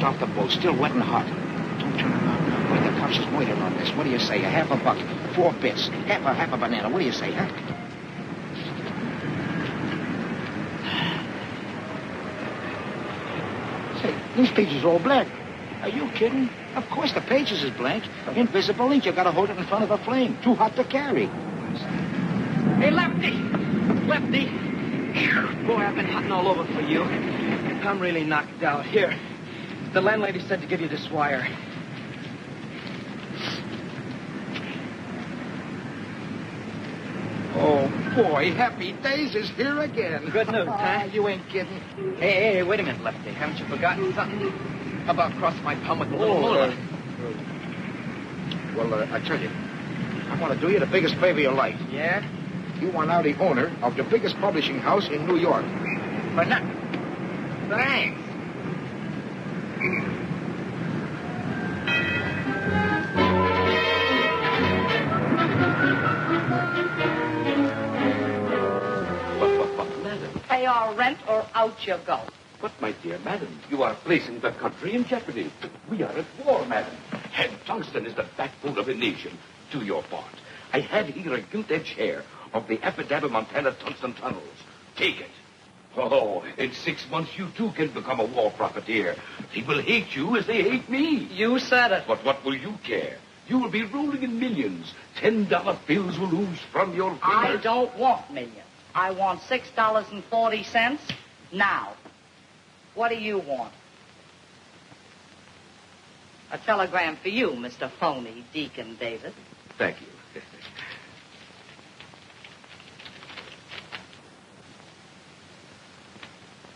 off the boat, still wet and hot. Don't turn around now. Boy, the cops is waiting on this. What do you say? A half a buck, 4 bits, half a banana. What do you say, huh? Say, these pages are all blank. Are you kidding? Of course the pages is blank. Invisible ink. You gotta hold it in front of a flame. Too hot to carry. Hey, Lefty! Lefty! Boy, I've been hunting all over for you. I'm really knocked out. Here, the landlady said to give you this wire. Oh, boy, Happy Days is here again. Good news, huh? You ain't kidding. Hey, wait a minute, Lefty. Haven't you forgotten something? How about crossing my palm with a little moolah? Well, I tell you, I want to do you the biggest favor of your life. Yeah? You are now the owner of the biggest publishing house in New York. For nothing. Thanks. Madam. Pay our rent or out you go. But, my dear madam, you are placing the country in jeopardy. We are at war, madam. And tungsten is the backbone of a nation. Do your part. I have here a gilt-edged share of the Epidaba Montana tungsten tunnels. Take it. Oh, in 6 months you too can become a war profiteer. They will hate you as they hate me. You said it. But what will you care? You will be rolling in millions. $10 bills will ooze from your fingers. I don't want millions. I want $6.40 now. What do you want? A telegram for you, Mr. Phony Deacon David. Thank you.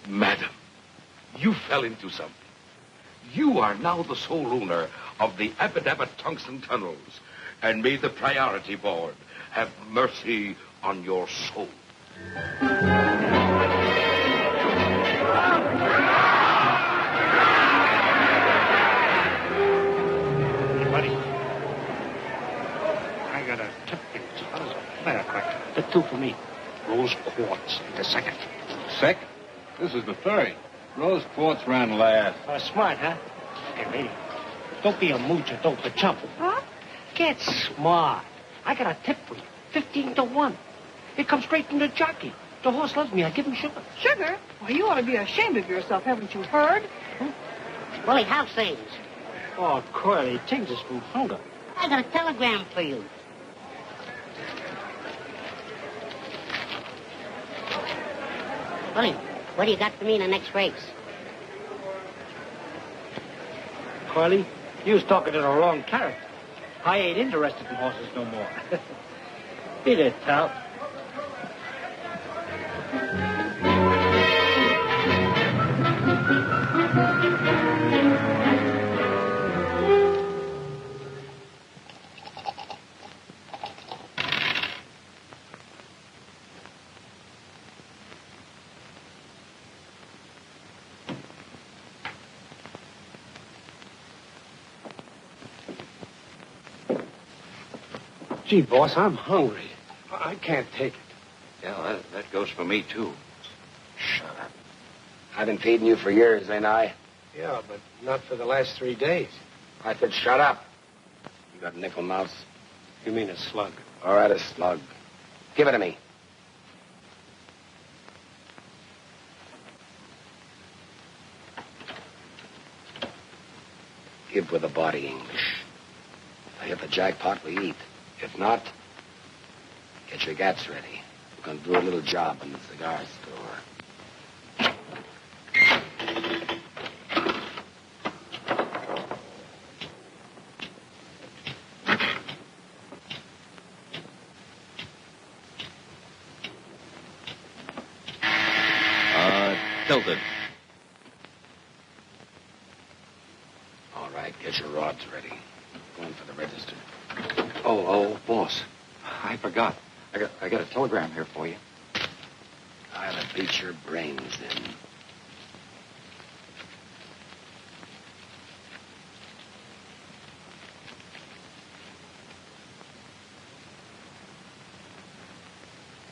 Madam, you fell into something. You are now the sole owner of the Epidaba tungsten tunnels, and may the priority board have mercy on your soul. Buddy, I got a tip in as a firecracker. The 2 for me. Rose quartz, the second. Second? This is the third. Rose quartz ran last. Smart, huh? Hey, lady, don't be a mooch or don't be chump. Huh? Get smart. I got a tip for you. 15 to 1. It comes straight from the jockey. The horse loves me. I give him sugar. Sugar? Well, you ought to be ashamed of yourself, haven't you heard? Willie, how's things? Oh, Curly, things is from hunger. I got a telegram for you. Willie, what do you got for me in the next race? Curly, you was talking to the wrong character. I ain't interested in horses no more. Beat it, Tal. Gee, boss, I'm hungry. I can't take it. Yeah, that goes for me, too. Shut up. I've been feeding you for years, ain't I? Yeah, but not for the last 3 days. I said shut up. You got nickel mouse? You mean a slug? All right, a slug. Give it to me. Give with the body, English. If I hit the jackpot, we eat. If not, get your gats ready. We're going to do a little job in the cigar store. Tilted. All right, get your rods ready. Going for the register. Oh, boss. I forgot. I got a telegram here for you. I'll beat your brains in.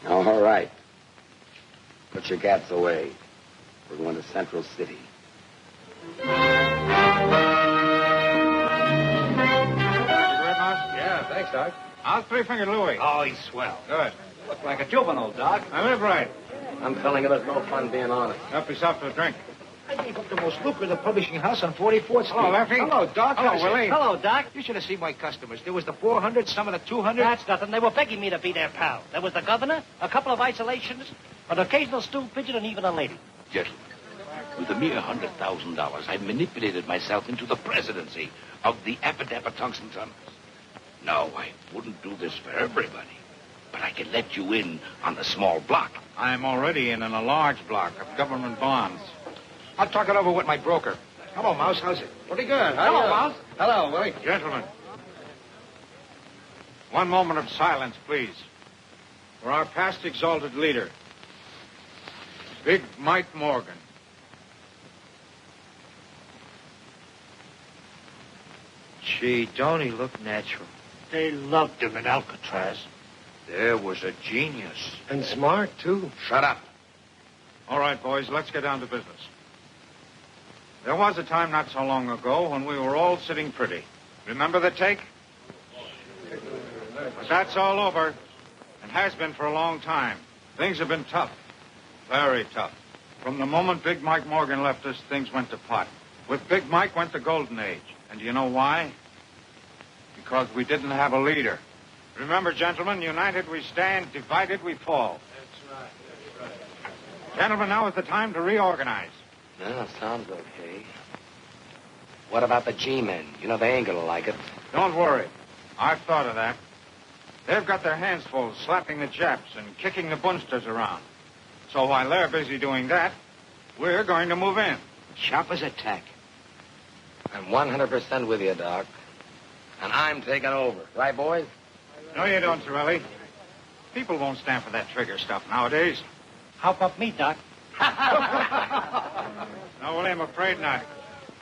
All right. Put your gats away. We're going to Central City. Doc? How's Three-Fingered Louie? Oh, he's swell. Good. Look like a juvenile, Doc. I live right. I'm telling you, there's no fun being honest. Help yourself to a drink. I gave up the most lucrative publishing house on 44th Street. Hello, Lefty. Hello, Doc. Hello, How's it? Willie. Hello, Doc. You should have seen my customers. There was the 400, some of the 200. That's nothing. They were begging me to be their pal. There was the governor, a couple of isolations, an occasional stool pigeon, and even a lady. Gentlemen, with a mere $100,000, I manipulated myself into the presidency of the Tungsten Tunnels. No, I wouldn't do this for everybody, but I can let you in on the small block. I'm already in a large block of government bonds. I'll talk it over with my broker. Hello, Mouse. How's it? Pretty good. Hello, Mouse. Hello, Willie. Gentlemen, one moment of silence, please. For our past exalted leader, Big Mike Morgan. Gee, don't he look natural? They loved him in Alcatraz. There was a genius. And smart, too. Shut up. All right, boys, let's get down to business. There was a time not so long ago when we were all sitting pretty. Remember the take? But that's all over, and has been for a long time. Things have been tough, very tough. From the moment Big Mike Morgan left us, things went to pot. With Big Mike went the golden age. And do you know why? Because we didn't have a leader. Remember, gentlemen, united we stand, divided we fall. That's right. Gentlemen, now is the time to reorganize. Yeah, sounds okay. What about the G-men? You know, they ain't gonna like it. Don't worry. I've thought of that. They've got their hands full slapping the Japs and kicking the Bunsters around. So while they're busy doing that, we're going to move in. Sharp as a tack. I'm 100% with you, Doc. And I'm taking over. Right, boys? No, you don't, Torelli. People won't stand for that trigger stuff nowadays. How about me, Doc? No, Willie, I'm afraid not.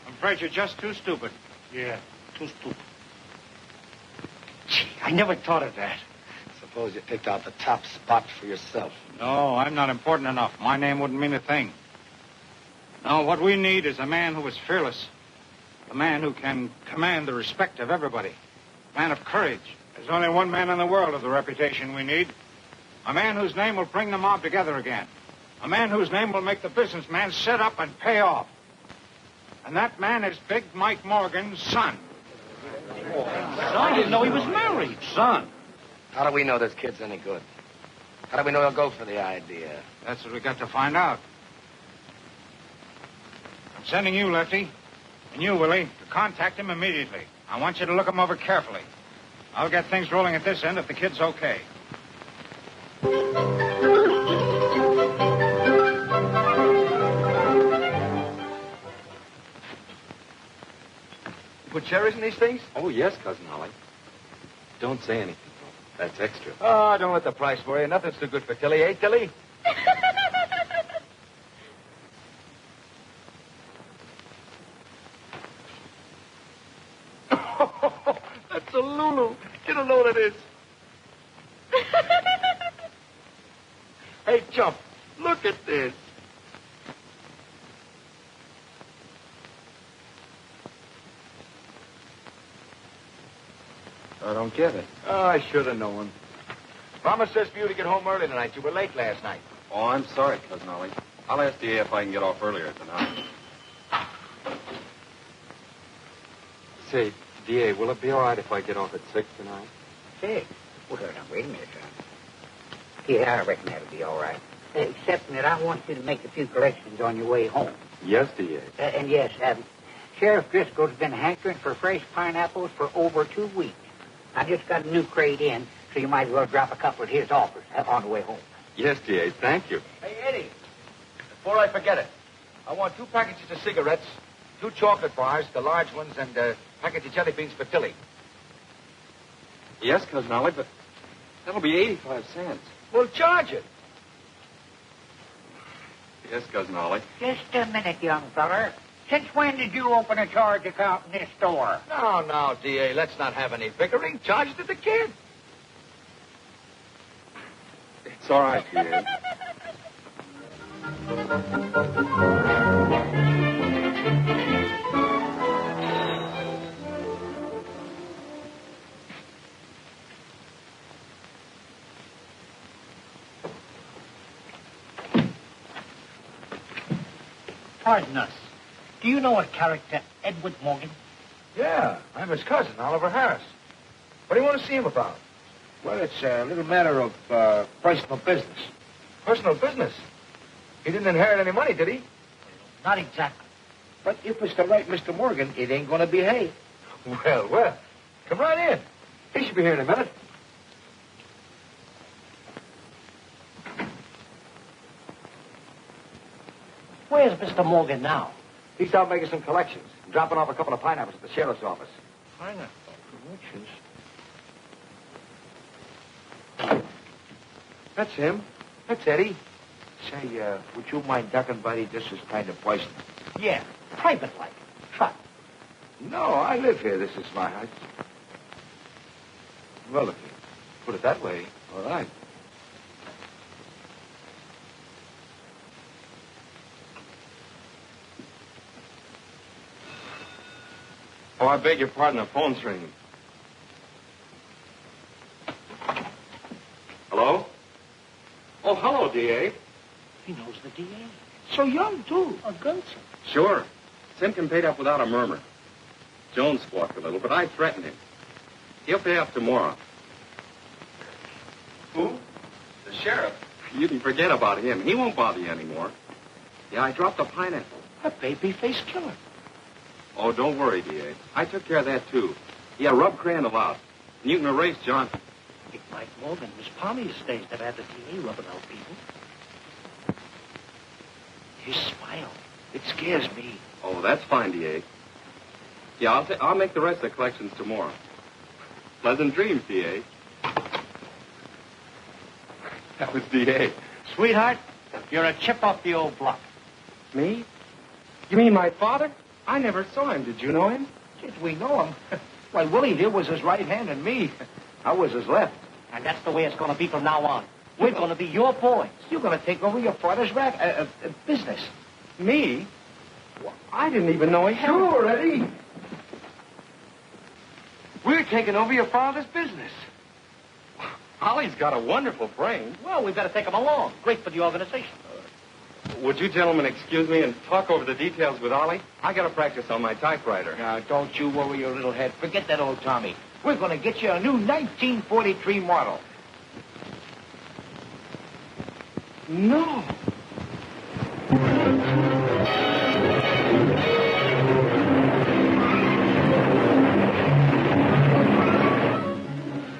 I'm afraid you're just too stupid. Yeah, too stupid. Gee, I never thought of that. Suppose you picked out the top spot for yourself. No, I'm not important enough. My name wouldn't mean a thing. No, what we need is a man who is fearless. A man who can command the respect of everybody. A man of courage. There's only one man in the world of the reputation we need. A man whose name will bring the mob together again. A man whose name will make the businessman sit up and pay off. And that man is Big Mike Morgan's son. I didn't know he was married. Son. How do we know this kid's any good? How do we know he'll go for the idea? That's what we got to find out. I'm sending you, Lefty, and you, Willie, to contact him immediately. I want you to look him over carefully. I'll get things rolling at this end if the kid's okay. Put cherries in these things? Oh, yes, Cousin Holly. Don't say anything, though. That's extra. Oh, don't let the price worry you. Nothing's too good for Tilly, eh, Tilly? That's a Lulu. Get a load of this. Hey, Chump, look at this. I don't get it. Oh, I should have known. Mama says for you to get home early tonight. You were late last night. Oh, I'm sorry, Cousin Holly. I'll ask DA if I can get off earlier tonight. Say, DA, will it be all right if I get off at 6 tonight? 6? Well, now, wait a minute, son. Yeah, I reckon that'll be all right. Except that I want you to make a few collections on your way home. Yes, DA. And yes, Sheriff Driscoll's been hankering for fresh pineapples for over 2 weeks. I just got a new crate in, so you might as well drop a couple at his office on the way home. Yes, DA, thank you. Hey, Eddie, before I forget it, I want 2 packages of cigarettes, 2 chocolate bars, the large ones, and a package of jelly beans for Tilly. Yes, Cousin Holly, but that'll be 85 cents. Well, charge it. Yes, Cousin Holly. Just a minute, young feller. Since when did you open a charge account in this store? No, D.A., let's not have any bickering. Charge it to the kid. It's all right, DA. Pardon us. Do you know a character, Edward Morgan? Yeah, I'm his cousin, Oliver Harris. What do you want to see him about? Well, it's a little matter of personal business. Personal business? He didn't inherit any money, did he? Not exactly. But if it's the right Mr. Morgan, it ain't going to behave. Well. Come right in. He should be here in a minute. Where's Mr. Morgan now? He's out making some collections. Dropping off a couple of pineapples at the sheriff's office. Pineapple collections? That's him. That's Eddie. Say, would you mind ducking, buddy? This is kind of poison. Yeah, private-like. Try. No, I live here. This is my house. Well, if you put it that way, all right. Oh, I beg your pardon. The phone's ringing. Hello? Oh, hello, D.A. He knows the DA. So young, too. A gunsel. Sure. Simpkin paid up without a murmur. Jones squawked a little, but I threatened him. He'll pay up tomorrow. Who? The sheriff. You can forget about him. He won't bother you anymore. Yeah, I dropped a pineapple. A baby-faced killer. Oh, don't worry, D.A. I took care of that, too. Yeah, rub Crandall out. And you can erase Johnson. It might Morgan. Miss Palmy stays that had the DA rubbing out people. His smile. It scares me. Oh, that's fine, D.A. Yeah, I'll make the rest of the collections tomorrow. Pleasant dreams, D.A. That was D.A. Sweetheart, you're a chip off the old block. Me? You mean my father? I never saw him. Did you know him? Did we know him? Why, Willie here was his right hand and me. I was his left. And that's the way it's going to be from now on. We're going to be your boys. You're going to take over your father's business. Me? Well, I didn't even know he had... Sure, Eddie. We're taking over your father's business. Ollie's got a wonderful brain. Well, we've got to take him along. Great for the organization. Would you gentlemen excuse me and talk over the details with Ollie? I got to practice on my typewriter. Now, don't you worry your little head. Forget that old Tommy. We're going to get you a new 1943 model. No.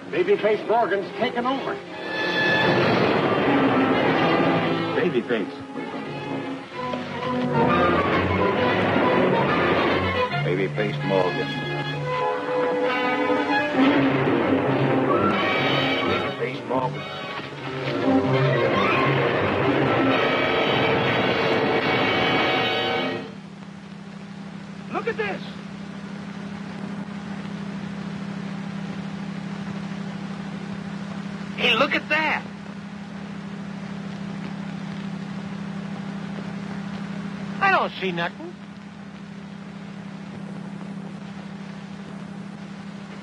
Babyface Morgan's taken over. Babyface. Babyface Morgan. Babyface Morgan. Look at this. Hey, look at that. I don't see nothing.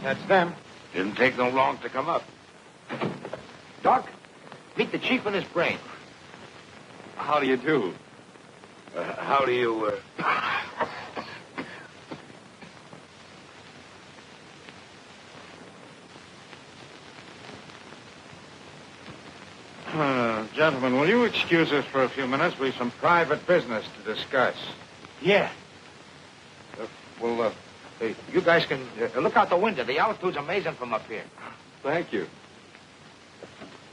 That's them. Didn't take them long to come up. Doc, meet the chief and his brain. How do you do? How do you, Gentlemen, will you excuse us for a few minutes? We've some private business to discuss. Yeah. Hey, you guys can look out the window. The altitude's amazing from up here. Thank you.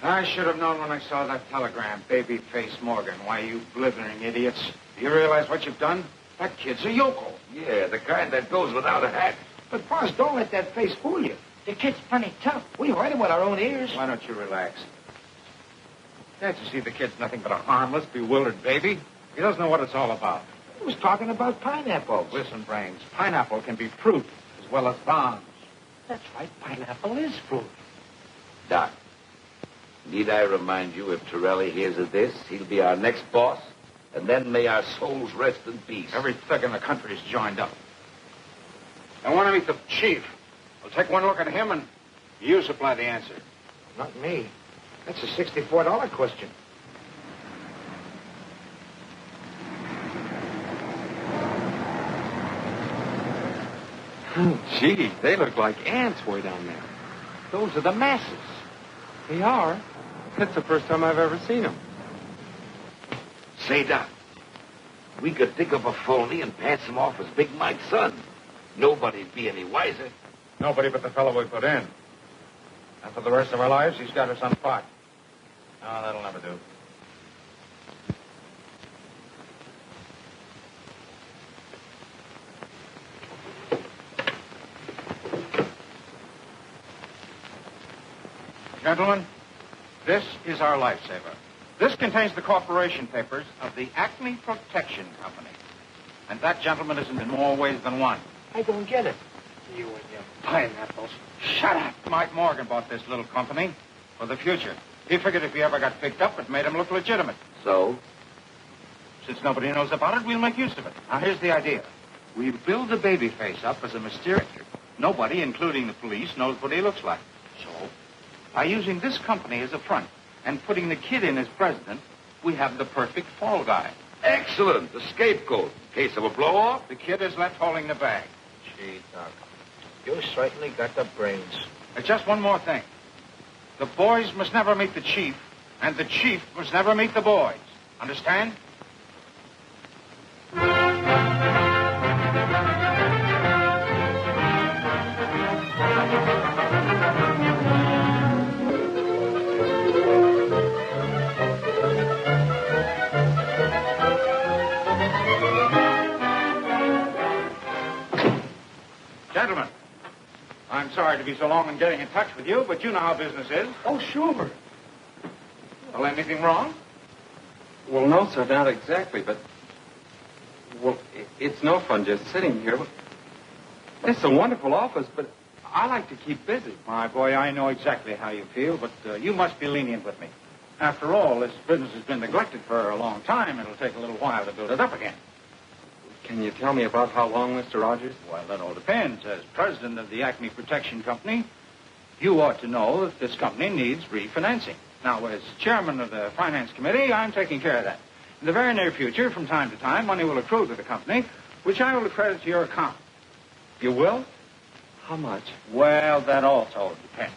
I should have known when I saw that telegram, Babyface Morgan. Why, you blithering idiots. Do you realize what you've done? That kid's a yokel. Yeah, the kind that goes without a hat. But, boss, don't let that face fool you. The kid's plenty tough. We heard him with our own ears. Why don't you relax? Can't you see the kid's nothing but a harmless, bewildered baby? He doesn't know what it's all about. He was talking about pineapples. Listen, Brains, pineapple can be fruit as well as bombs. That's right. Pineapple is fruit. Doc, need I remind you, if Torelli hears of this, he'll be our next boss, and then may our souls rest in peace. Every thug in the country's joined up. I want to meet the chief. We'll take one look at him, and you supply the answer. Not me. That's a $64 question. Gee, they look like ants way down there. Those are the masses. They are. That's the first time I've ever seen them. Say, Doc, we could dig up a phony and pass him off as Big Mike's son. Nobody'd be any wiser. Nobody but the fellow we put in. And for the rest of our lives, he's got us on pot. No, that'll never do. Gentlemen, this is our lifesaver. This contains the corporation papers of the Acme Protection Company. And that, gentleman, isn't in more ways than one. I don't get it. You and your pineapples. Shut up. Mike Morgan bought this little company for the future. He figured if he ever got picked up, it made him look legitimate. So? Since nobody knows about it, we'll make use of it. Now, here's the idea. We build the baby face up as a mysterious... Nobody, including the police, knows what he looks like. So, by using this company as a front and putting the kid in as president, we have the perfect fall guy. Excellent. The scapegoat. In case of a blow-off. The kid is left holding the bag. Gee, Doc, you certainly got the brains. Just one more thing. The boys must never meet the chief, and the chief must never meet the boys. Understand? Gentlemen, I'm sorry to be so long in getting in touch with you, but you know how business is. Oh, sure. Well, anything wrong? Well, no, sir, not exactly, but... Well, it's no fun just sitting here. It's a wonderful office, but I like to keep busy. My boy, I know exactly how you feel, but you must be lenient with me. After all, this business has been neglected for a long time. It'll take a little while to build it up again. Can you tell me about how long, Mr. Rogers? Well, that all depends. As president of the Acme Protection Company, you ought to know that this company needs refinancing. Now, as chairman of the finance committee, I'm taking care of that. In the very near future, from time to time, money will accrue to the company, which I will credit to your account. You will? How much? Well, that also depends.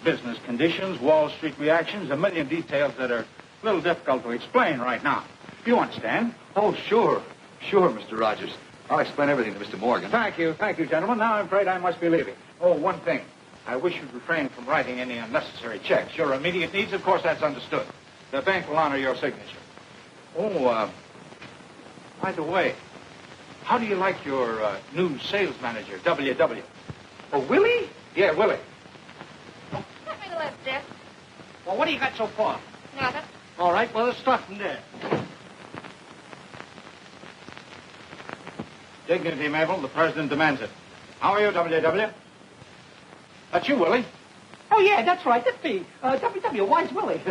Business conditions, Wall Street reactions, a million details that are a little difficult to explain right now. You understand? Oh, sure. Sure, Mr. Rogers. I'll explain everything to Mr. Morgan. Thank you, gentlemen. Now I'm afraid I must be leaving. Oh, one thing. I wish you'd refrain from writing any unnecessary checks. Your immediate needs, of course, that's understood. The bank will honor your signature. Oh, by the way, how do you like your new sales manager, W.W.? Oh, Willie? Yeah, Willie. Let me left, Dick. Well, what do you got so far? Nothing. All right, well, let's start from there. Dignity, Mabel. The president demands it. How are you, W.W.? That's you, Willie. Oh, yeah, that's right. That's me. W.W., why's Willie?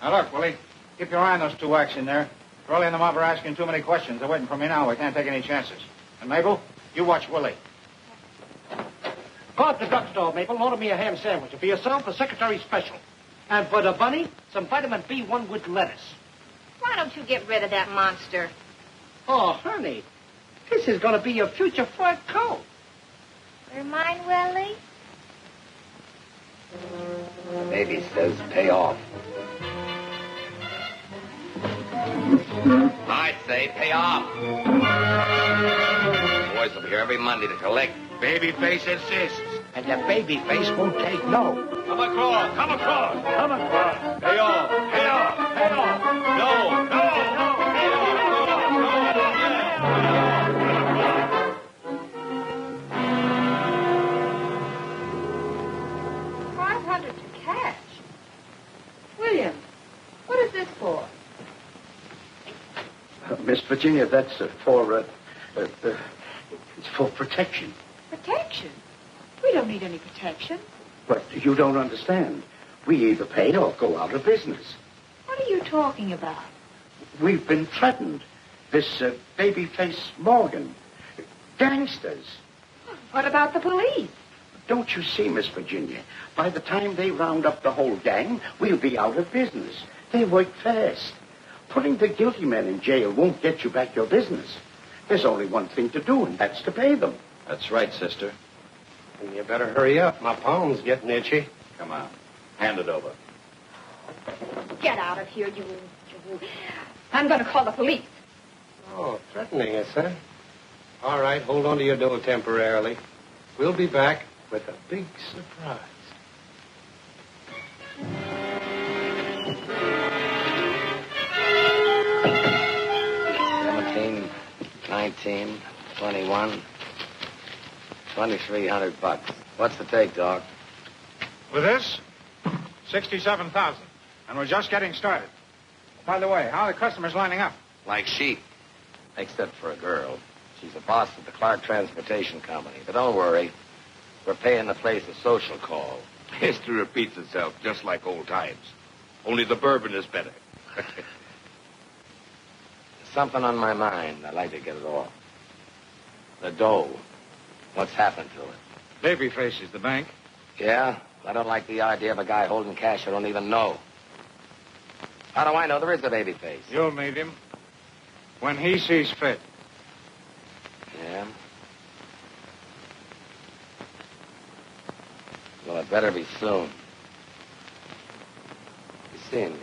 Now, look, Willie. Keep your eye on those two whacks in there. Crowley and the mob are asking too many questions. They're waiting for me now. We can't take any chances. And, Mabel, you watch Willie. Go out to the drugstore, Mabel, and order me a ham sandwich. For yourself, a secretary special. And for the bunny, some vitamin B1 with lettuce. Why don't you get rid of that monster? Oh, honey, this is going to be your future fur coat. You're mine, Willie? The baby says pay off. I say pay off. Boys will be here every Monday to collect. Babyface insists. And the baby face won't take no. Come across. Come across. Come across. Pay off. Pay off. Pay off. No. No. No. Pay off. $500 to cash. William, what is this for? Miss Virginia, that's for protection. Protection? We don't need any protection. But you don't understand. We either pay or go out of business. What are you talking about? We've been threatened. This babyface Morgan. Gangsters. What about the police? Don't you see, Miss Virginia? By the time they round up the whole gang, we'll be out of business. They work fast. Putting the guilty men in jail won't get you back your business. There's only one thing to do, and that's to pay them. That's right, sister. You better hurry up. My palm's getting itchy. Come on. Hand it over. Get out of here, you. I'm going to call the police. Oh, threatening us, huh? All right, hold on to your dough temporarily. We'll be back with a big surprise. 17, 19, 21, 2,300 bucks. What's the take, dog? With this, 67,000. And we're just getting started. By the way, how are the customers lining up? Like sheep. Except for a girl. She's a boss at the Clark Transportation Company. But don't worry. We're paying the place a social call. History repeats itself just like old times. Only the bourbon is better. There's something on my mind. I'd like to get it off. The dough. What's happened to it? Babyface is the bank. Yeah? I don't like the idea of a guy holding cash I don't even know. How do I know there is a baby face? You'll meet him when he sees fit. Yeah? Well, it better be soon. You seeing me?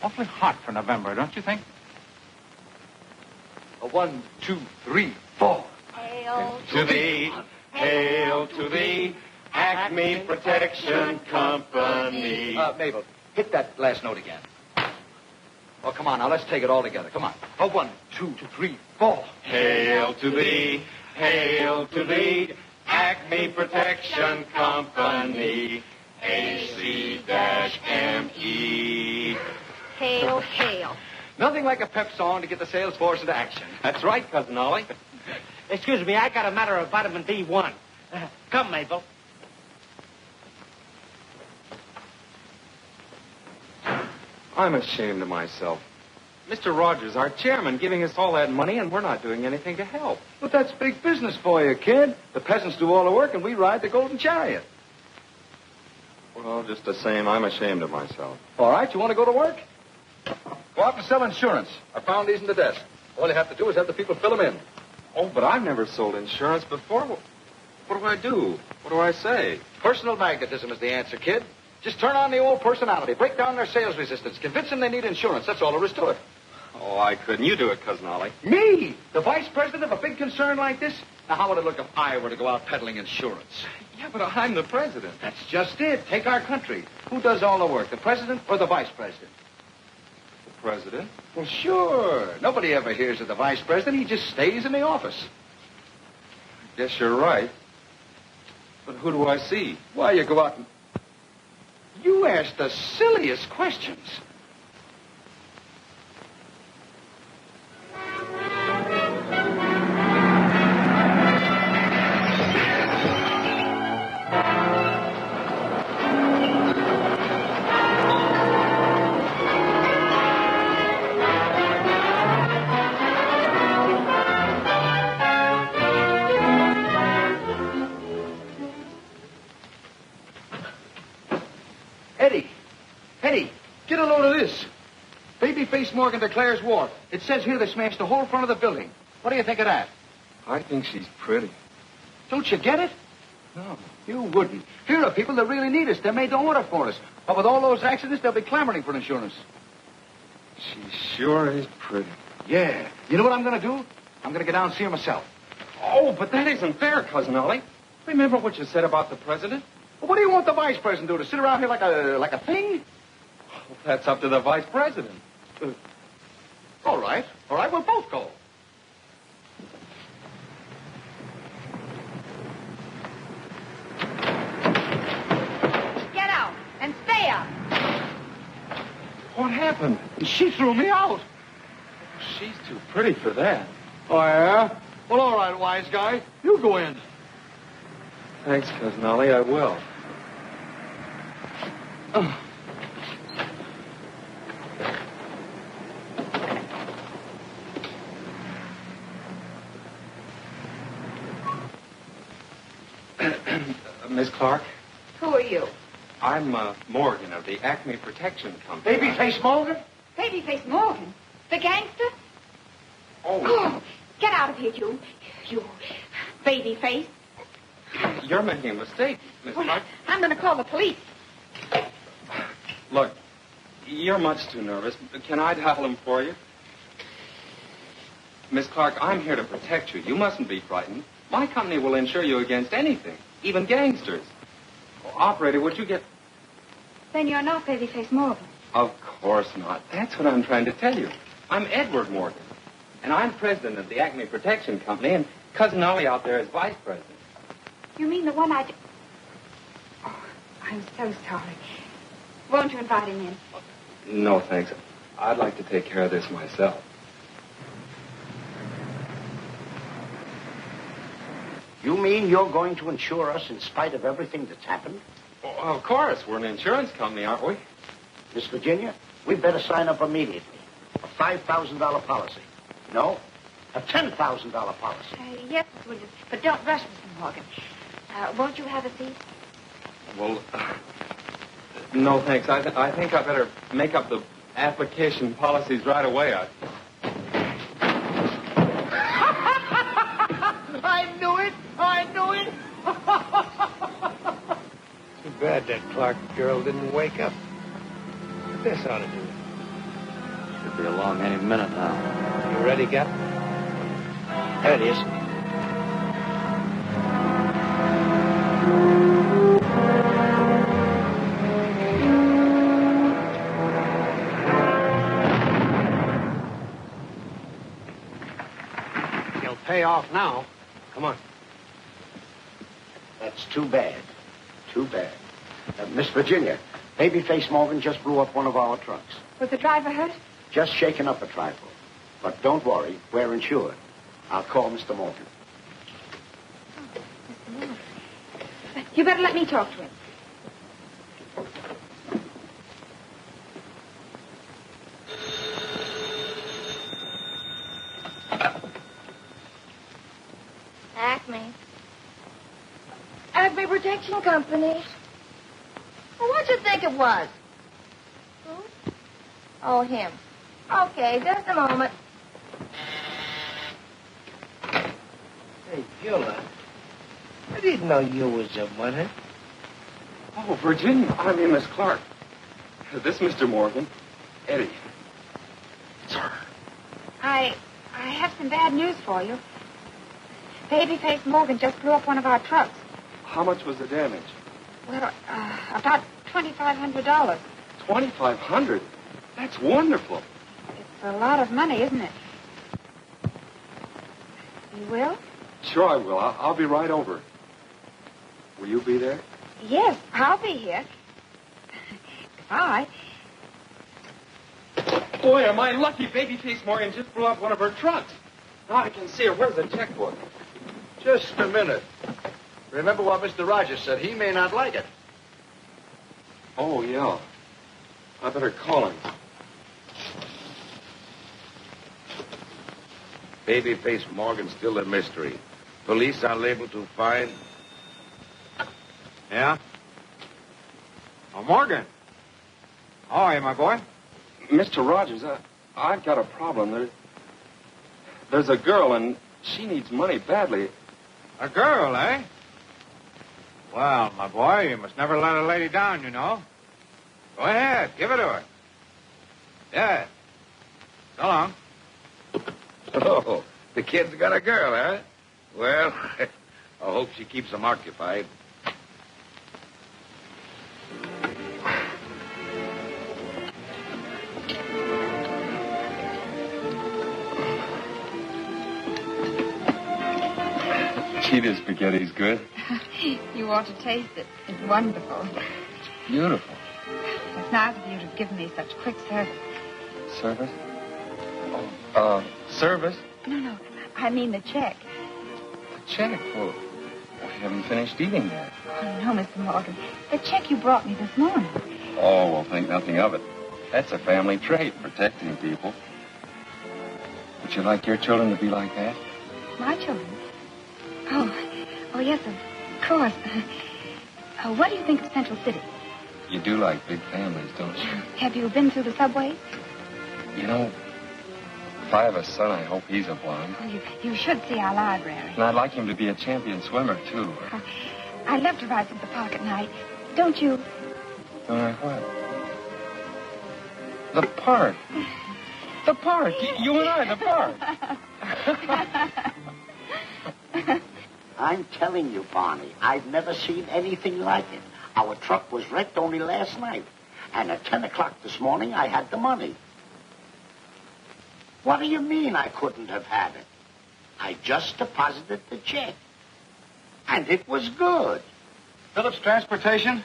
Awfully hot for November, don't you think? A 1, 2, 3, 4. Hail To thee, hail to thee, Acme Protection Company. Mabel, hit that last note again. Oh, come on, now, let's take it all together. Come on. A 1, 2, 3, 4. Hail to thee, Acme Protection Company, AC-ME. Hail, hail. Nothing like a pep song to get the sales force into action. That's right, Cousin Ollie. Excuse me, I got a matter of vitamin B1. Come, Mabel. I'm ashamed of myself. Mr. Rogers, our chairman, giving us all that money, and we're not doing anything to help. But that's big business for you, kid. The peasants do all the work, and we ride the golden chariot. Well, just the same, I'm ashamed of myself. All right, you want to go to work? Go out and sell insurance. I found these in the desk. All you have to do is have the people fill them in. Oh, but I've never sold insurance before. What do I do? What do I say? Personal magnetism is the answer, kid. Just turn on the old personality. Break down their sales resistance. Convince them they need insurance. That's all there is to it. Oh, I couldn't. You do it, Cousin Ollie. Me? The vice president of a big concern like this? Now, how would it look if I were to go out peddling insurance? Yeah, but I'm the president. That's just it. Take our country. Who does all the work, the president or the vice president? The president? Well, sure. Nobody ever hears of the vice president. He just stays in the office. I guess you're right. But who do I see? Why, you go out and... You ask the silliest questions. Eddie, get a load of this. Babyface Morgan declares war. It says here they smashed the whole front of the building. What do you think of that? I think she's pretty. Don't you get it? No, you wouldn't. Here are people that really need us. They made the order for us. But with all those accidents, they'll be clamoring for insurance. She sure is pretty. Yeah. You know what I'm going to do? I'm going to get down and see her myself. Oh, but that isn't fair, Cousin Ollie. Remember what you said about the president? Well, what do you want the vice president to do? To sit around here like a thing? Well, that's up to the vice president. All right. All right, we'll both go. Get out and stay out. What happened? She threw me out. She's too pretty for that. Oh, yeah? Well, all right, wise guy. You go in. Thanks, Cousin Ollie, I will. Miss Clark? Who are you? I'm Morgan of the Acme Protection Company. Babyface Morgan? Babyface Morgan? The gangster? Oh. Get out of here, you babyface. You're making a mistake, Miss Clark. I'm going to call the police. Look, you're much too nervous. Can I dial him for you? Miss Clark, I'm here to protect you. You mustn't be frightened. My company will insure you against anything, even gangsters. Oh, operator, would you get... Then you're not Babyface Morgan. Of course not. That's what I'm trying to tell you. I'm Edward Morgan, and I'm president of the Acme Protection Company, and Cousin Ollie out there is vice president. You mean the one I... Oh, I'm so sorry. Won't you invite him in? No, thanks. I'd like to take care of this myself. You mean you're going to insure us in spite of everything that's happened? Well, of course. We're an insurance company, aren't we? Miss Virginia, we'd better sign up immediately. A $5,000 policy. No, a $10,000 policy. Yes, Miss Williams, but don't rush, Mr. Morgan. Won't you have a seat? Well, no, thanks. I think I better make up the application policies right away. I knew it! I knew it! Too bad that Clark girl didn't wake up. This ought to do it. Should be along any minute now. You ready, Cap? There it is. He'll pay off now. Come on. That's too bad. Too bad. Miss Virginia, Babyface Morgan just blew up one of our trucks. Was the driver hurt? Just shaken up a trifle. But don't worry, we're insured. I'll call Mr. Morgan. Mr. Morgan. You better let me talk to him. Acme Protection Company. Well, what'd you think it was? Who? Oh, him. Okay, just a moment. Hey, Beulah, I didn't know you was a winner. Oh, Virginia. I mean, Miss Clark. This Mr. Morgan. Eddie. Sir. I have some bad news for you. Babyface Morgan just blew up one of our trucks. How much was the damage? Well, about $2,500. $2,500? That's wonderful. It's a lot of money, isn't it? You will? Sure I will. I'll be right over. Will you be there? Yes, I'll be here. Goodbye. Boy, am I lucky. Babyface Morgan just blew up one of her trucks. Now I can see her. Where's the checkbook? Just a minute. Remember what Mr. Rogers said. He may not like it. Oh, yeah. I better call him. Babyface Morgan's still a mystery. Police are able to find... Yeah? Oh, Morgan. Oh, hey, my boy. Mr. Rogers, I've got a problem. There's a girl, and she needs money badly. A girl, eh? Well, my boy, you must never let a lady down, you know. Go ahead, give it to her. Yeah. So long. Oh, the kid's got a girl, huh? Well, I hope she keeps him occupied. Gee, this spaghetti's good. You ought to taste it. It's wonderful. Beautiful. It's nice of you to have given me such quick service. Service? Service? No. I mean the check. The check? Well, we haven't finished eating yet. Oh, no, Mr. Morgan. The check you brought me this morning. Oh, well, think nothing of it. That's a family trait, protecting people. Would you like your children to be like that? My children? Oh, yes, of course. What do you think of Central City? You do like big families, don't you? Have you been through the subway? You know, if I have a son, I hope he's a blonde. Well, you should see our library. And I'd like him to be a champion swimmer, too. I'd love to ride through the park at night. Don't you? What? The park. The park. You and I, the park. I'm telling you, Barney, I've never seen anything like it. Our truck was wrecked only last night. And at 10 o'clock this morning, I had the money. What do you mean I couldn't have had it? I just deposited the check. And it was good. Phillips Transportation,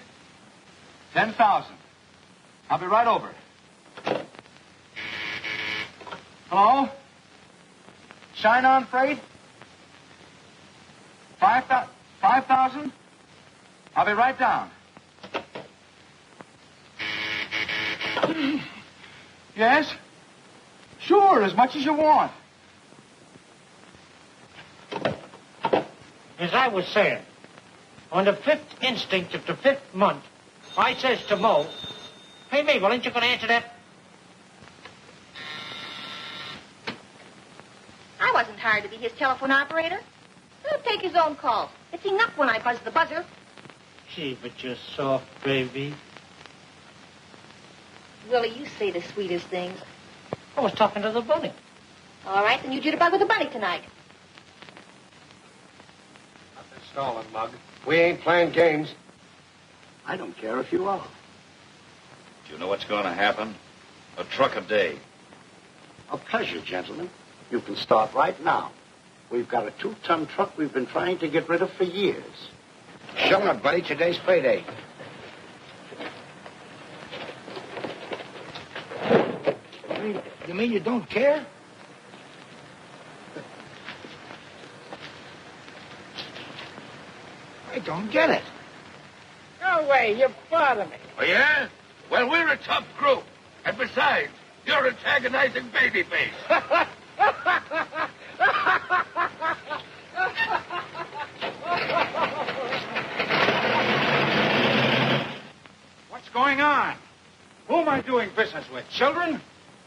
10,000. I'll be right over. Hello? Shine On Freight? 5,000? I'll be right down. Yes? Sure, as much as you want. As I was saying, on the 5th instinct of the 5th month, I says to Mo, "Hey, Mabel, ain't you going to answer that?" I wasn't hired to be his telephone operator. He'll take his own calls. It's enough when I buzz the buzzer. Gee, but you're soft, baby. Willie, you say the sweetest things. I was talking to the bunny. All right, then you jitterbug with the bunny tonight. Nothing stalling, Mug. We ain't playing games. I don't care if you are. Do you know what's going to happen? A truck a day. A pleasure, gentlemen. You can start right now. We've got a 2-ton truck we've been trying to get rid of for years. Shut up, buddy. Today's payday. You mean you don't care? I don't get it. No way, you bother me. Oh, yeah? Well, we're a tough group. And besides, you're antagonizing Babyface. What's going on? Who am I doing business with? Children?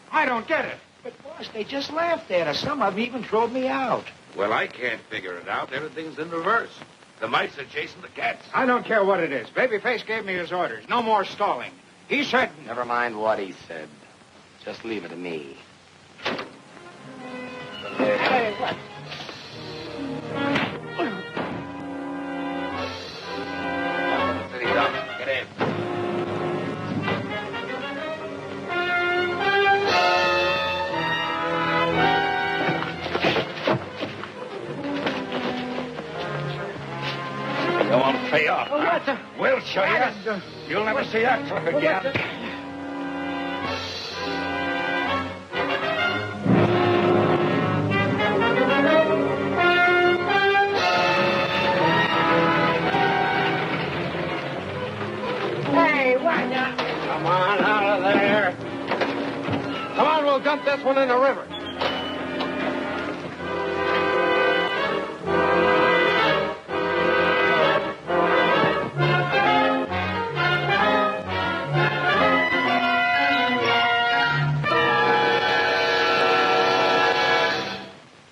I don't get it. But, boss, they just laughed at us. Some of them even throwed me out. Well, I can't figure it out. Everything's in reverse. The mice are chasing the cats. I don't care what it is. Babyface gave me his orders. No more stalling. He said... Never mind what he said. Just leave it to me. Hey, what? City down. Get in. Come on, pay off. Oh, what the... We'll show you. You'll never see that truck again. Hey, what now? Come on, out of there. Come on, we'll dump this one in the river.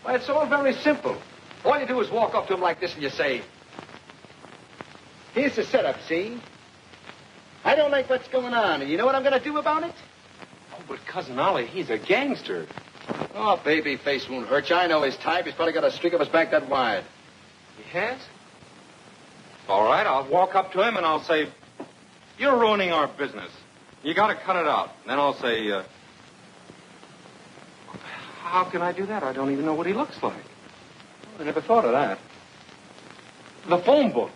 Well, it's all very simple. All you do is walk up to him like this and you say, "Here's the setup, see? I don't like what's going on, and you know what I'm going to do about it?" Oh, but Cousin Ollie, he's a gangster. Oh, Babyface won't hurt you. I know his type. He's probably got a streak up his back that wide. He has? All right, I'll walk up to him and I'll say, "You're ruining our business. You got to cut it out." And then I'll say, how can I do that? I don't even know what he looks like. Oh, I never thought of that. The phone book.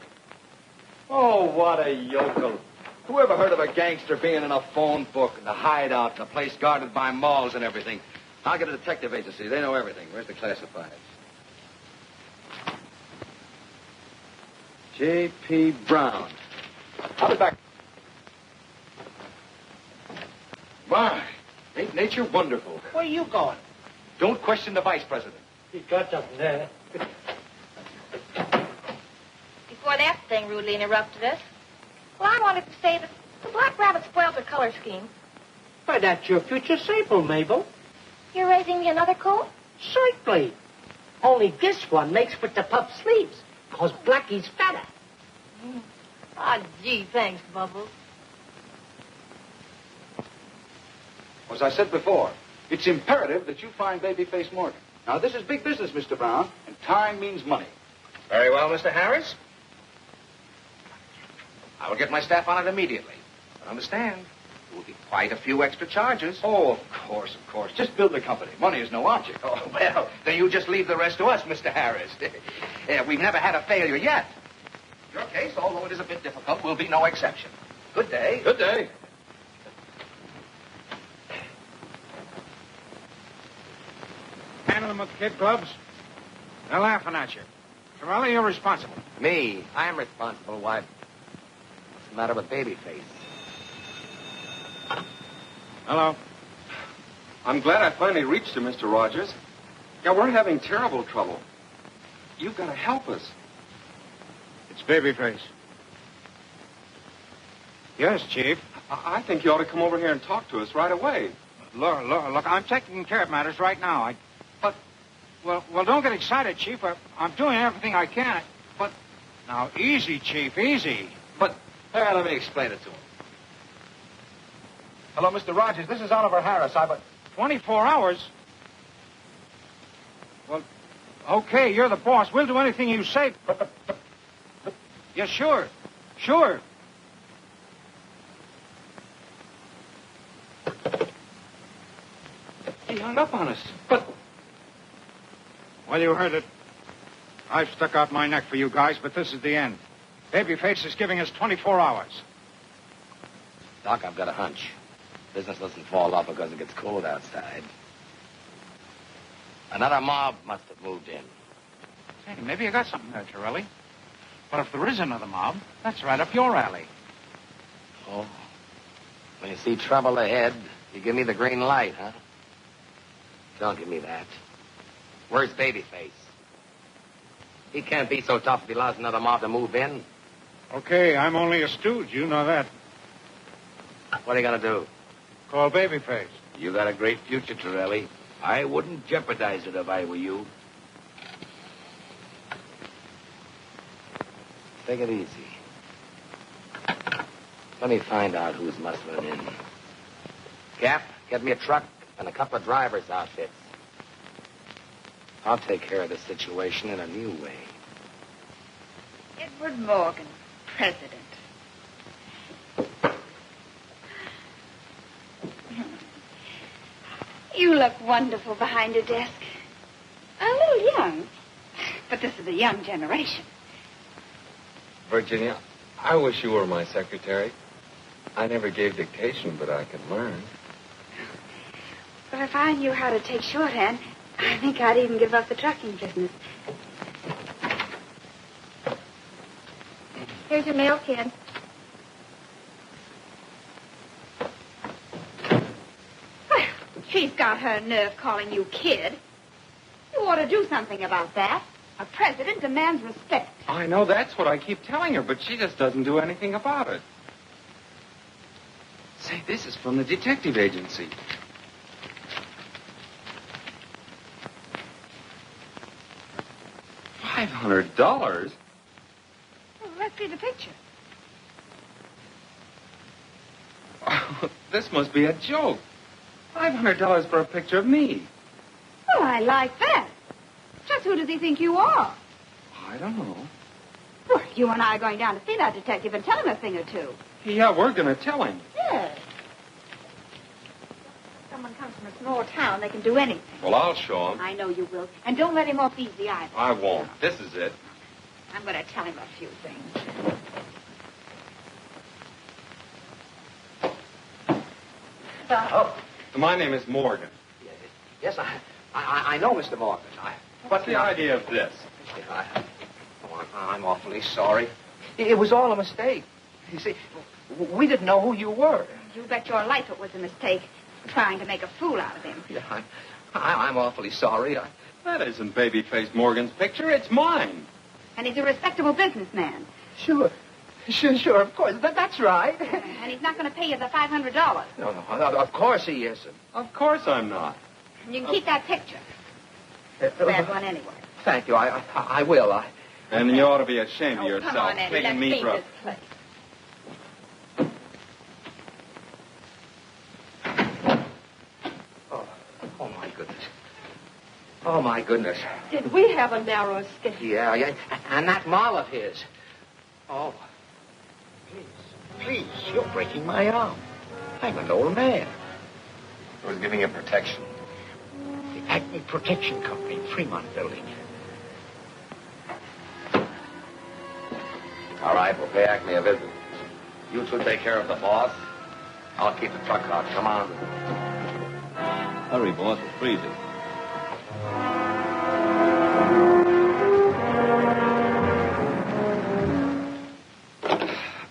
Oh, what a yokel. Who ever heard of a gangster being in a phone book and a hideout and a place guarded by malls and everything? I'll get a detective agency. They know everything. Where's the classifieds? J.P. Brown. I'll be back. My, ain't nature wonderful? Where are you going? Don't question the vice president. He's got something there. Before that thing rudely interrupted us, well, I wanted to say that the Black Rabbit spoiled her color scheme. Why, that's your future sable, Mabel. You're raising me another coat? Certainly. Only this one makes with the puff sleeves, because Blackie's fatter. Ah, gee, thanks, Bubbles. As I said before, it's imperative that you find Babyface Morgan. Now, this is big business, Mr. Brown, and time means money. Very well, Mr. Harris. I will get my staff on it immediately. But understand, there will be quite a few extra charges. Oh, of course, of course. Just build the company. Money is no object. Oh, well, then you just leave the rest to us, Mr. Harris. We've never had a failure yet. Your case, although it is a bit difficult, will be no exception. Good day. Good day. Handle them with kid gloves. They're laughing at you. Torelli, you're responsible. Me? I'm responsible. Why? What's the matter with Babyface? Hello. I'm glad I finally reached you, Mr. Rogers. Yeah, we're having terrible trouble. You've got to help us. It's Babyface. Yes, Chief. I think you ought to come over here and talk to us right away. Look, I'm taking care of matters right now. Well, don't get excited, Chief. I'm doing everything I can. But, now, easy, Chief, easy. But, let me explain it to him. Hello, Mr. Rogers. This is Oliver Harris. 24 hours? Well, okay, you're the boss. We'll do anything you say. Yeah, sure. Sure. He hung up on us. But... Well, you heard it. I've stuck out my neck for you guys, but this is the end. Babyface is giving us 24 hours. Doc, I've got a hunch. Business doesn't fall off because it gets cold outside. Another mob must have moved in. Say, maybe you got something there, Torelli. But if there is another mob, that's right up your alley. Oh. When you see trouble ahead, you give me the green light, huh? Don't give me that. Where's Babyface? He can't be so tough if he allows another mob to move in. Okay, I'm only a stooge. You know that. What are you going to do? Call Babyface. You got a great future, Torelli. I wouldn't jeopardize it if I were you. Take it easy. Let me find out who's muscling in. Gap, get me a truck and a couple of driver's outfits. I'll take care of the situation in a new way. Edward Morgan, president. You look wonderful behind your desk. A little young, but this is a young generation. Virginia, I wish you were my secretary. I never gave dictation, but I could learn. But if I knew how to take shorthand, I think I'd even give up the trucking business. Here's your mail, kid. Well, she's got her nerve calling you kid. You ought to do something about that. A president demands respect. I know that's what I keep telling her, but she just doesn't do anything about it. Say, this is from the detective agency. $500? Well, let's see the picture. Oh, this must be a joke. $500 for a picture of me. Well, I like that. Just who does he think you are? I don't know. Well, you and I are going down to see that detective and tell him a thing or two. Yeah, we're going to tell him. Yes. Someone comes from a small town, they can do anything. Well, I'll show him. I know you will. And don't let him off easy either. I won't. This is it. I'm going to tell him a few things. Oh. My name is Morgan. Yes, I know, Mr. Morgan. What's the idea of this? I'm awfully sorry. It was all a mistake. You see, we didn't know who you were. You bet your life it was a mistake, trying to make a fool out of him. Yeah, I'm awfully sorry. That isn't Babyface Morgan's picture. It's mine. And he's a respectable businessman. Sure. Sure, of course. That's right. And he's not going to pay you the $500. No, of course he isn't. Of course I'm not. And you can keep that picture. Bad one anyway. Thank you. I will. And you ought to be ashamed of Oh, yourself. come on, Eddie. Taking Let's me paint for a... this place. Oh, my goodness. Oh, my goodness. Did we have a narrow escape? Yeah. And that mall of his. Oh. Please, you're breaking my arm. I'm an old man. Who's giving you protection? The Acme Protection Company, Fremont Building. All right, we'll pay Acme a visit. You two take care of the boss. I'll keep the truck out. Come on. Hurry, boss. It's freezing.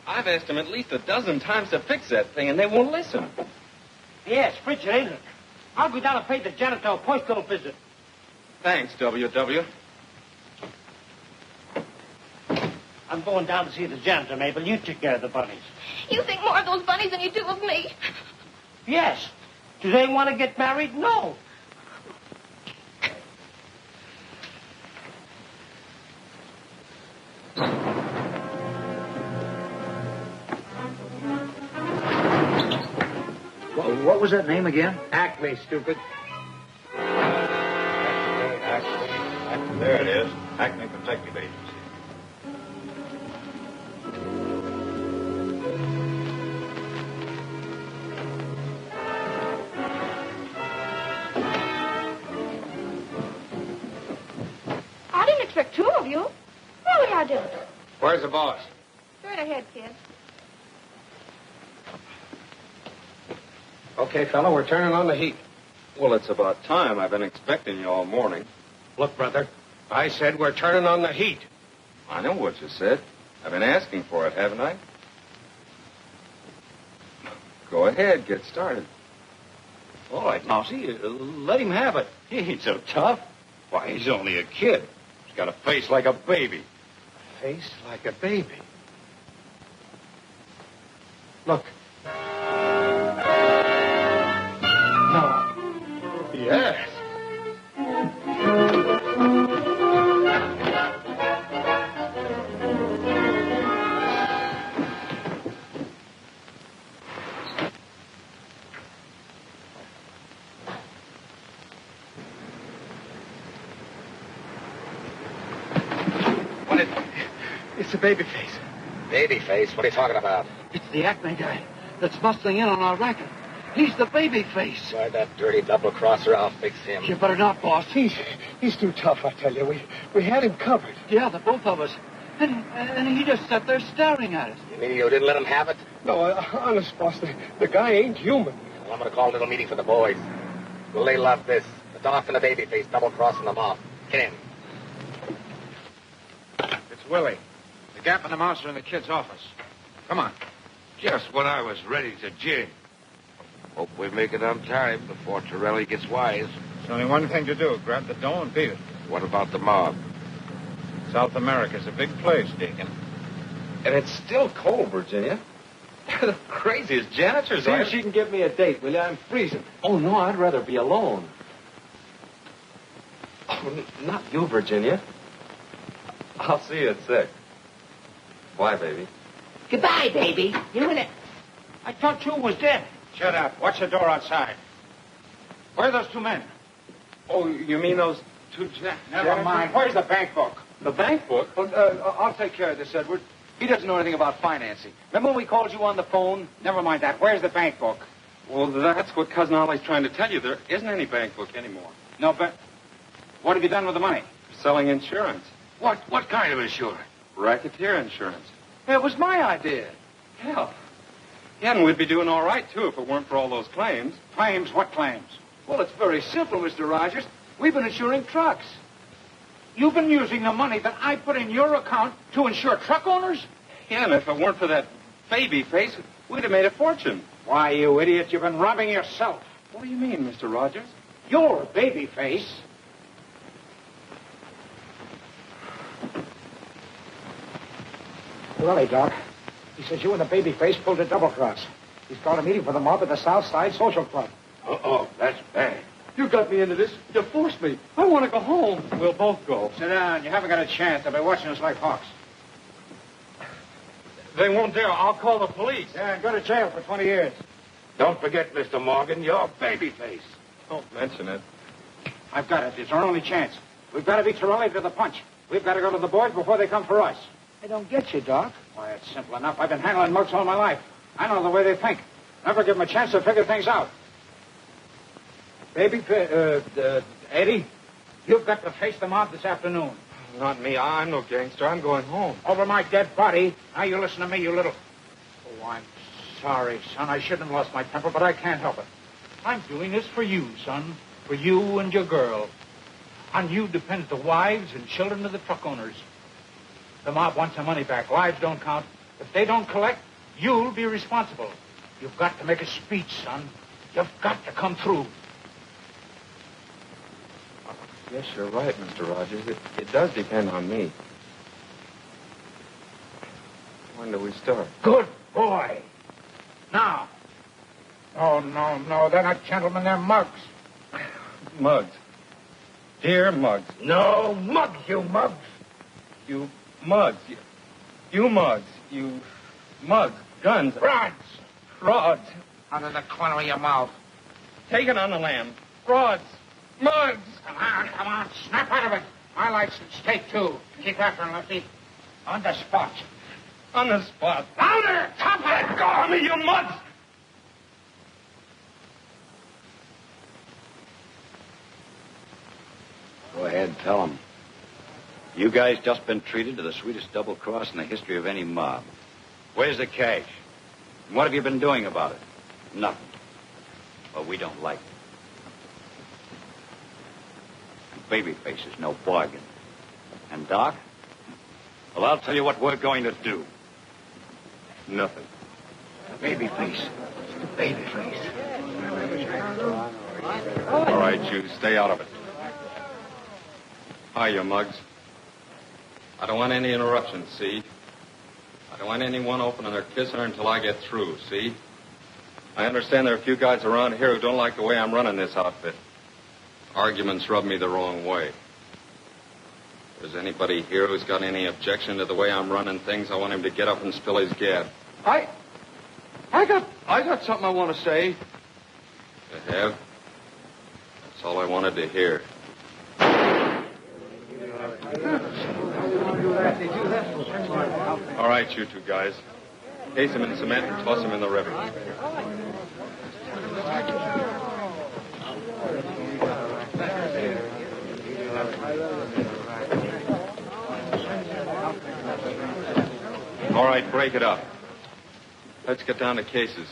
I've asked them at least a dozen times to fix that thing, and they won't listen. Yes, frigid, ain't it? I'll go down and pay the janitor a postal visit. Thanks, W.W. I'm going down to see the janitor, Mabel. You take care of the bunnies. You think more of those bunnies than you do of me. Yes. Do they want to get married? No. What was that name again? Acme, stupid. Acme. There it is. Acme Protective Agency. I didn't expect two of you. Really, I didn't. Where's the boss? Straight ahead, kid. Okay, fella, we're turning on the heat. Well, it's about time. I've been expecting you all morning. Look, brother, I said we're turning on the heat. I know what you said. I've been asking for it, haven't I? Go ahead, get started. All right, now, see, let him have it. He ain't so tough. Why, he's only a kid. He's got a face like a baby. Face like a baby. Look. No. Yes. It's the baby face. Baby face? What are you talking about? It's the Acme guy that's bustling in on our racket. He's the baby face. Why, that dirty double-crosser, I'll fix him. You better not, boss. He's too tough, I tell you. We had him covered. Yeah, the both of us. And he just sat there staring at us. You mean you didn't let him have it? No, honest, boss, the guy ain't human. Well, I'm going to call a little meeting for the boys. Will they love this? The doc and the baby face double-crossing them off. Get in. It's Willie. The Gap and the Mouse are in the kid's office. Come on. Just when I was ready to jig. Hope we make it on time before Torelli gets wise. There's only one thing to do. Grab the dough and beat it. What about the mob? South America's a big place, Deacon. And it's still cold, Virginia. They're the craziest janitors. See if she can give me a date, will you? I'm freezing. Oh, no, I'd rather be alone. Oh, not you, Virginia. I'll see you at 6. Bye, baby. Goodbye, baby. You and it. I thought you was dead. Shut up. Watch the door outside. Where are those two men? Oh, you mean those two Never mind. Where's the bank book? The bank book? I'll take care of this, Edward. He doesn't know anything about financing. Remember when we called you on the phone? Never mind that. Where's the bank book? Well, that's what Cousin Ollie's trying to tell you. There isn't any bank book anymore. No, but what have you done with the money? Selling insurance. What kind of insurance? Racketeer insurance. It was my idea. Hell. Yeah, and we'd be doing all right, too, if it weren't for all those claims. Claims? What claims? Well, it's very simple, Mr. Rogers. We've been insuring trucks. You've been using the money that I put in your account to insure truck owners? Yeah, and if it weren't for that baby face, we'd have made a fortune. Why, you idiot, you've been robbing yourself. What do you mean, Mr. Rogers? You're a baby face. Willie, Doc, He says you and the babyface pulled a double cross. He's got a meeting for the mob at the South Side Social Club. Uh-oh, that's bad. You got me into this. You forced me. I want to go home. We'll both go. Sit down. You haven't got a chance. They'll be watching us like hawks. They won't dare. I'll call the police. Yeah, go to jail for 20 years. Don't forget, Mr. Morgan, you're babyface. Don't mention it. I've got it. It's our only chance. We've got to beat Torelli to the punch. We've got to go to the boys before they come for us. I don't get you, Doc. Why, it's simple enough. I've been handling mugs all my life. I know the way they think. Never give them a chance to figure things out. Eddie, you've got to face the mob this afternoon. Not me. I'm no gangster. I'm going home. Over my dead body. Now you listen to me, you little... Oh, I'm sorry, son. I shouldn't have lost my temper, but I can't help it. I'm doing this for you, son. For you and your girl. On you depends the wives and children of the truck owners. The mob wants their money back. Lives don't count. If they don't collect, you'll be responsible. You've got to make a speech, son. You've got to come through. Yes, you're right, Mr. Rogers. It does depend on me. When do we start? Good boy. Now. Oh, no. They're not gentlemen. They're mugs. Mugs. Dear mugs. No, mugs, you mugs. You mugs. You mugs. You mugs. Guns. Rods. Rods. Out of the corner of your mouth. Take it on the lam. Rods. Mugs. Come on. Snap out of it. My life's at stake, too. Keep after him, Lefty. On the spot. On the spot. Louder! Top it! Let go of me, you mugs! Go ahead, tell them. You guys just been treated to the sweetest double cross in the history of any mob. Where's the cash? And what have you been doing about it? Nothing. Well, we don't like it. And Babyface is no bargain. And Doc? Well, I'll tell you what we're going to do. Nothing. Babyface. Babyface. All right, you stay out of it. Hi, you mugs. I don't want any interruptions, see? I don't want anyone opening or kissing her until I get through, see? I understand there are a few guys around here who don't like the way I'm running this outfit. Arguments rub me the wrong way. If there's anybody here who's got any objection to the way I'm running things, I want him to get up and spill his gab. I got something I want to say. You have? That's all I wanted to hear. All right, you two guys. Case him in cement and toss him in the river. All right, break it up. Let's get down to cases.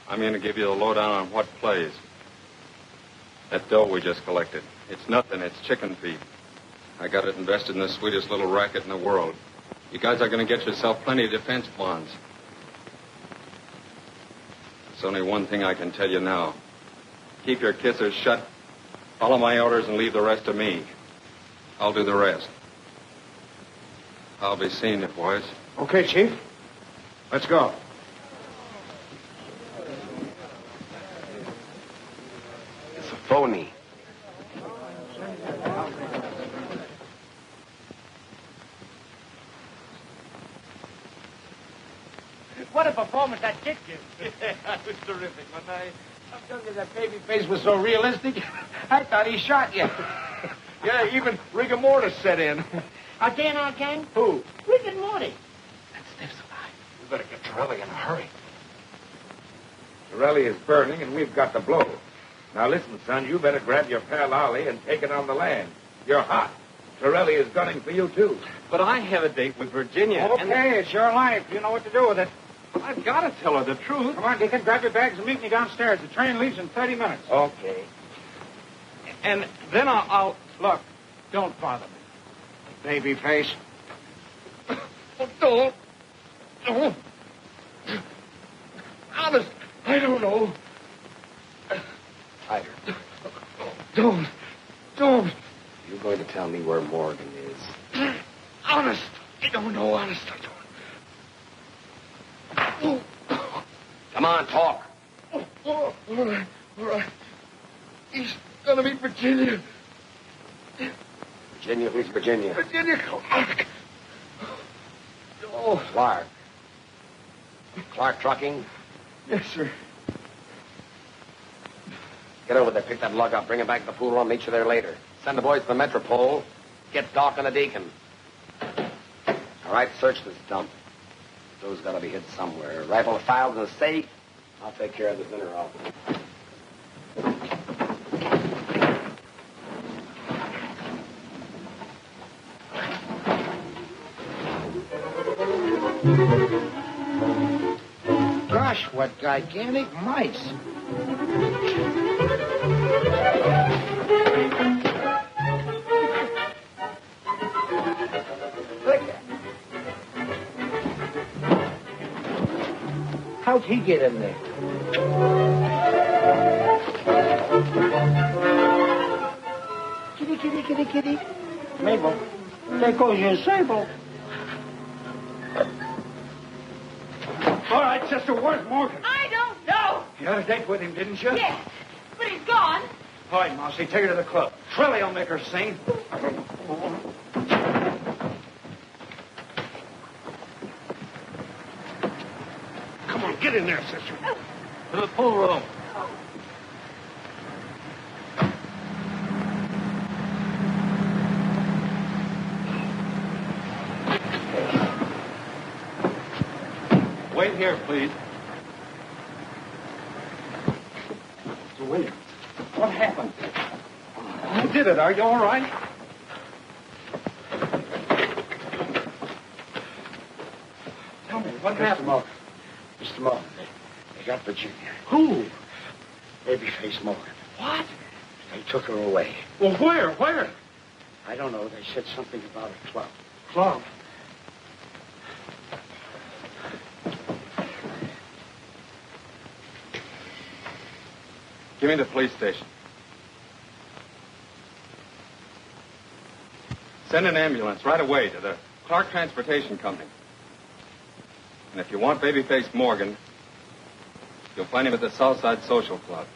I'm going to give you the lowdown on what plays. That dough we just collected. It's nothing. It's chicken feed. I got it invested in the sweetest little racket in the world. You guys are going to get yourself plenty of defense bonds. There's only one thing I can tell you now. Keep your kissers shut, follow my orders, and leave the rest to me. I'll do the rest. I'll be seeing you, boys. Okay, Chief. Let's go. It's a phony. What a performance that kid gave. That was terrific, wasn't I? I'm telling you, that baby face was so realistic, I thought he shot you. Yeah, even rigor mortis set in. Again? Who? Rick and Morty. That stiff's alive. We better get Torelli in a hurry. Torelli is burning, and we've got the blow. Now, listen, son, you better grab your pal Ollie and take it on the land. You're hot. Torelli is gunning for you, too. But I have a date with Virginia. Okay, it's your life. You know what to do with it. I've got to tell her the truth. Come on, Deacon, grab your bags and meet me downstairs. The train leaves in 30 minutes. Okay. And then I'll... Look, don't bother me. Baby face. Oh, don't. Honest, I don't know. Hyder, Don't. you're going to tell me where Morgan is. Honest, I don't know. Honest, I don't. Come on, talk. All right. He's gonna be Virginia. Virginia, who's Virginia? Virginia Clark. Oh. Clark. Clark Trucking? Yes, sir. Get over there, pick that lug up, bring it back to the pool. I'll meet you there later. Send the boys to the Metropole. Get Doc and the Deacon. All right, search this dump. Those got to be hid somewhere. Rifle filed in the safe. I'll take care of the dinner off. Gosh, what gigantic mice. How'd he get in there? Kitty. Mabel, there goes your sable. All right, sister, where's Morgan? I don't know. You had a date with him, didn't you? Yes, but he's gone. All right, Mousy, take her to the club. Trilly will make her sing. Come on, get in there, sister. To the pool room. Wait here, please. Mr. Williams, what happened? Who did it? Are you all right? Tell me, what happened? Mr. Morgan, they got Virginia. Who? Babyface Morgan. What? They took her away. Well, where? I don't know. They said something about a club. Club? Give me the police station. Send an ambulance right away to the Clark Transportation Company. And if you want Babyface Morgan, you'll find him at the Southside Social Club.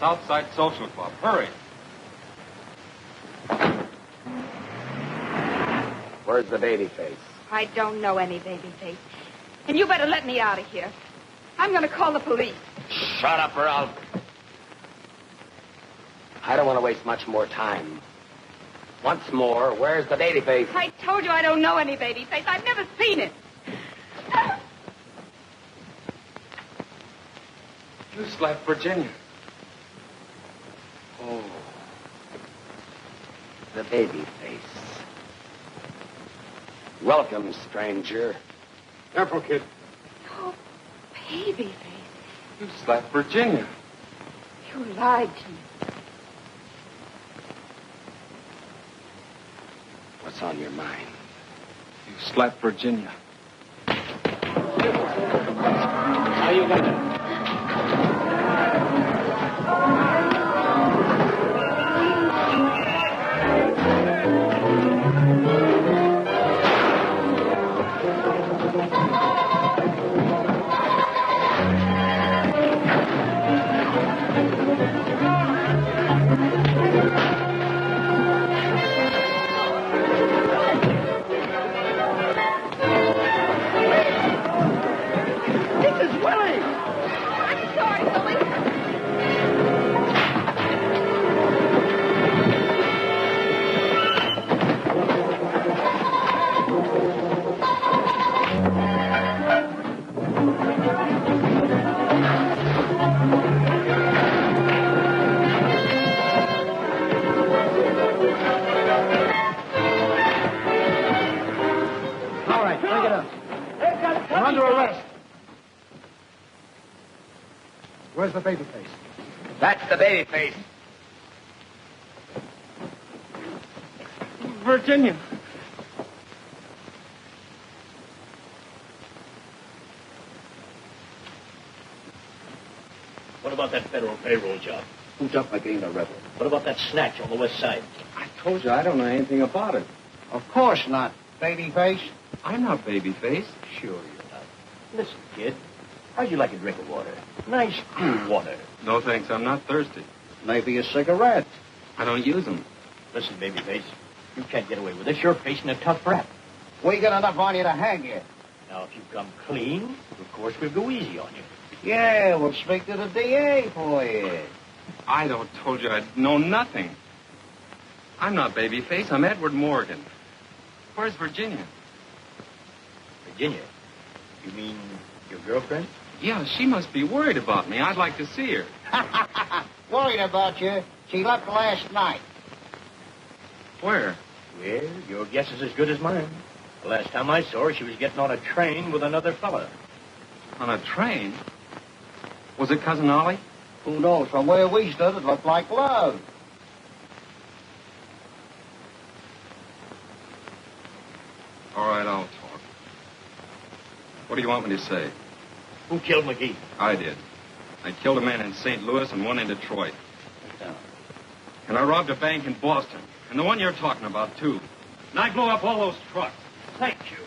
Southside Social Club. Hurry. Where's the Babyface? I don't know any Babyface. And you better let me out of here. I'm going to call the police. Shut up or I'll... I don't want to waste much more time. Once more, where's the Babyface? I told you I don't know any Babyface. I've never seen it. You slapped Virginia. Oh. The Babyface. Welcome, stranger. Careful, kid. Oh, Babyface. You slapped Virginia. You lied to me. What's on your mind? You slapped Virginia. How you got it? Where's the Babyface? That's the Babyface. Virginia. What about that federal payroll job? Who jumped like being a rebel? What about that snatch on the west side? I told you I don't know anything about it. Of course not. Babyface? I'm not Babyface. Sure you're not. Listen, kid. How'd you like a drink of water? Nice, cool water. No, thanks. I'm not thirsty. Maybe a cigarette. I don't use them. Listen, babyface. You can't get away with this. You're facing a tough rap. We got enough on you to hang you. Now, if you come clean, of course we'll go easy on you. Yeah, we'll speak to the DA for you. I don't told you I know nothing. I'm not Babyface. I'm Edward Morgan. Where's Virginia? Virginia? You mean your girlfriend? Yeah, she must be worried about me. I'd like to see her. Worried about you? She left last night. Where? Well, your guess is as good as mine. The last time I saw her, she was getting on a train with another fella. On a train? Was it Cousin Ollie? Who knows? From where we stood, it looked like love. All right, I'll talk. What do you want me to say? Who killed McGee? I did. I killed a man in St. Louis and one in Detroit. And I robbed a bank in Boston. And the one you're talking about, too. And I blew up all those trucks. Thank you.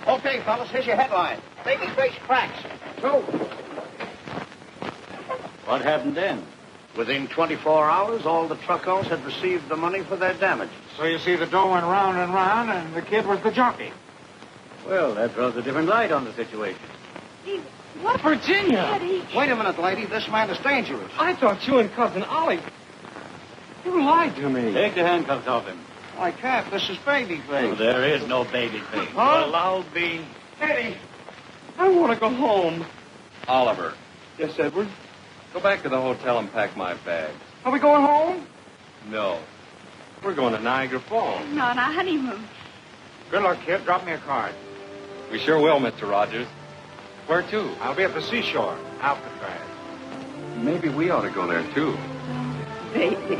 Okay, fellas, here's your headline. Babyface cracks. Go. What happened then? Within 24 hours, all the truck owners had received the money for their damages. So you see, the dough went round and round, and the kid was the jockey. Well, that throws a different light on the situation. What? Virginia! Eddie. Wait a minute, lady. This man is dangerous. I thought you and Cousin Ollie... You lied to me. Take the handcuffs off him. I can't. This is Babyface. Oh, there is no Babyface. Huh? Well, I'll be... Eddie, I want to go home. Oliver. Yes, Edward? Go back to the hotel and pack my bags. Are we going home? No. We're going to Niagara Falls. No, on our honeymoon. Good luck, kid. Drop me a card. We sure will, Mr. Rogers. Where to? I'll be at the seashore, Alcatraz. Maybe we ought to go there, too. Baby,